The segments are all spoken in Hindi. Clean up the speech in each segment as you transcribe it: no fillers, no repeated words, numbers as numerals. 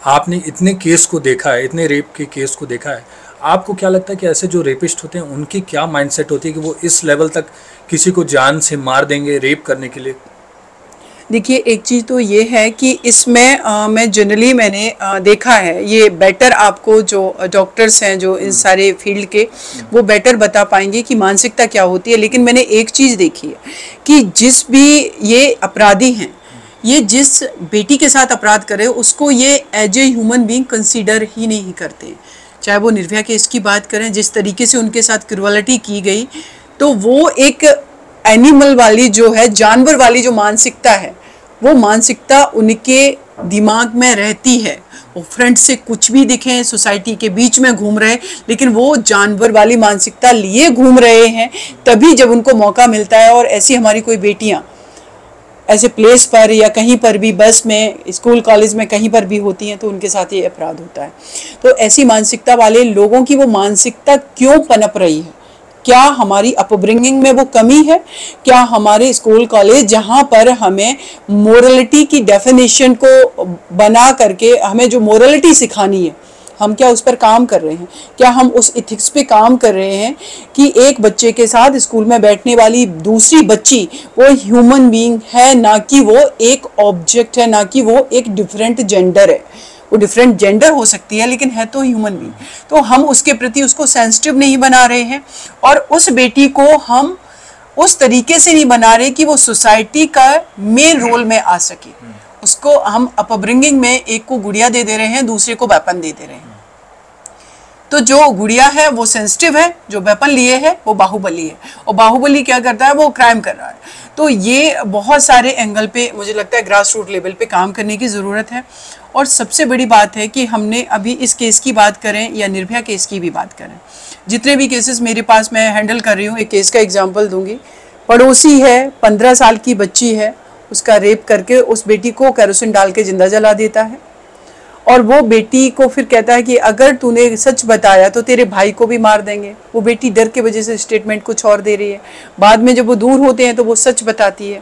आपने इतने केस को देखा है, इतने रेप के केस को देखा है, आपको क्या लगता है कि ऐसे जो रेपिस्ट होते हैं उनकी क्या माइंडसेट होती है कि वो इस लेवल तक किसी को जान से मार देंगे रेप करने के लिए? देखिए, एक चीज़ तो ये है कि इसमें मैं जनरली मैंने देखा है, ये बेटर आपको जो डॉक्टर्स हैं जो इस सारे फील्ड के, वो बेटर बता पाएंगे कि मानसिकता क्या होती है। लेकिन मैंने एक चीज़ देखी है कि जिस भी ये अपराधी हैं, ये जिस बेटी के साथ अपराध करे उसको ये as a human being consider ही नहीं करते। चाहे वो निर्भया केस की बात करें, जिस तरीके से उनके साथ क्रूअलिटी की गई, तो वो एक एनिमल वाली जो है, जानवर वाली जो मानसिकता है, वो मानसिकता उनके दिमाग में रहती है। वो फ्रंट से कुछ भी दिखें, सोसाइटी के बीच में घूम रहे, लेकिन वो जानवर वाली मानसिकता लिए घूम रहे हैं। तभी जब उनको मौका मिलता है, और ऐसी हमारी कोई बेटियां ऐसे प्लेस पर या कहीं पर भी, बस में, स्कूल कॉलेज में, कहीं पर भी होती हैं, तो उनके साथ ये अपराध होता है। तो ऐसी मानसिकता वाले लोगों की वो मानसिकता क्यों पनप रही है? क्या हमारी अपब्रिंगिंग में वो कमी है? क्या हमारे स्कूल कॉलेज जहाँ पर हमें मोरलिटी की डेफिनेशन को बना करके हमें जो मोरलिटी सिखानी है, हम क्या उस पर काम कर रहे हैं? क्या हम उस इथिक्स पे काम कर रहे हैं कि एक बच्चे के साथ स्कूल में बैठने वाली दूसरी बच्ची वो ह्यूमन बीइंग है, ना कि वो एक ऑब्जेक्ट है, ना कि वो एक डिफरेंट जेंडर है। वो डिफरेंट जेंडर हो सकती है लेकिन है तो ह्यूमन बीइंग। तो हम उसके प्रति उसको सेंसिटिव नहीं बना रहे हैं, और उस बेटी को हम उस तरीके से नहीं बना रहे कि वो सोसाइटी का मेन रोल में आ सके। उसको हम अपब्रिंगिंग में एक को गुड़िया दे रहे हैं, दूसरे को वेपन दे रहे हैं। तो जो गुड़िया है वो सेंसिटिव है, जो वेपन लिए है वो बाहुबली है, और बाहुबली क्या करता है? वो क्राइम कर रहा है। तो ये बहुत सारे एंगल पे मुझे लगता है ग्रास रूट लेवल पे काम करने की ज़रूरत है। और सबसे बड़ी बात है कि हमने अभी इस केस की बात करें या निर्भया केस की भी बात करें, जितने भी केसेस मेरे पास मैं हैंडल कर रही हूँ, एक केस का एग्जाम्पल दूंगी। पड़ोसी है, 15 साल की बच्ची है, उसका रेप करके उस बेटी को केरोसिन डाल के जिंदा जला देता है, और वो बेटी को फिर कहता है कि अगर तूने सच बताया तो तेरे भाई को भी मार देंगे। वो बेटी डर के वजह से स्टेटमेंट कुछ और दे रही है। बाद में जब वो दूर होते हैं तो वो सच बताती है।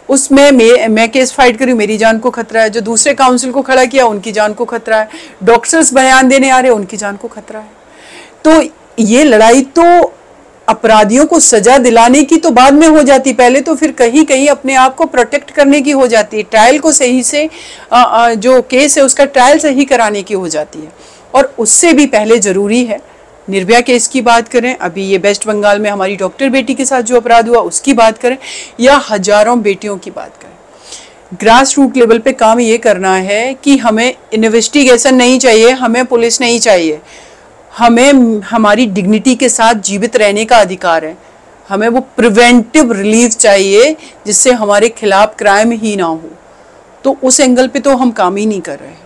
उसमें मैं केस फाइट करी, मेरी जान को खतरा है। जो दूसरे काउंसिल को खड़ा किया, उनकी जान को खतरा है। डॉक्टर्स बयान देने आ रहे, उनकी जान को खतरा है। तो ये लड़ाई तो अपराधियों को सजा दिलाने की तो बाद में हो जाती, पहले तो फिर कहीं कहीं अपने आप को प्रोटेक्ट करने की हो जाती है। ट्रायल को सही से जो केस है उसका ट्रायल सही कराने की हो जाती है। और उससे भी पहले ज़रूरी है, निर्भया केस की बात करें, अभी ये वेस्ट बंगाल में हमारी डॉक्टर बेटी के साथ जो अपराध हुआ उसकी बात करें, या हजारों बेटियों की बात करें, ग्रास रूट लेवल पे काम ये करना है कि हमें इन्वेस्टिगेशन नहीं चाहिए, हमें पुलिस नहीं चाहिए, हमें हमारी डिग्निटी के साथ जीवित रहने का अधिकार है। हमें वो प्रिवेंटिव रिलीफ चाहिए जिससे हमारे खिलाफ क्राइम ही ना हो। तो उस एंगल पे तो हम काम ही नहीं कर रहे हैं।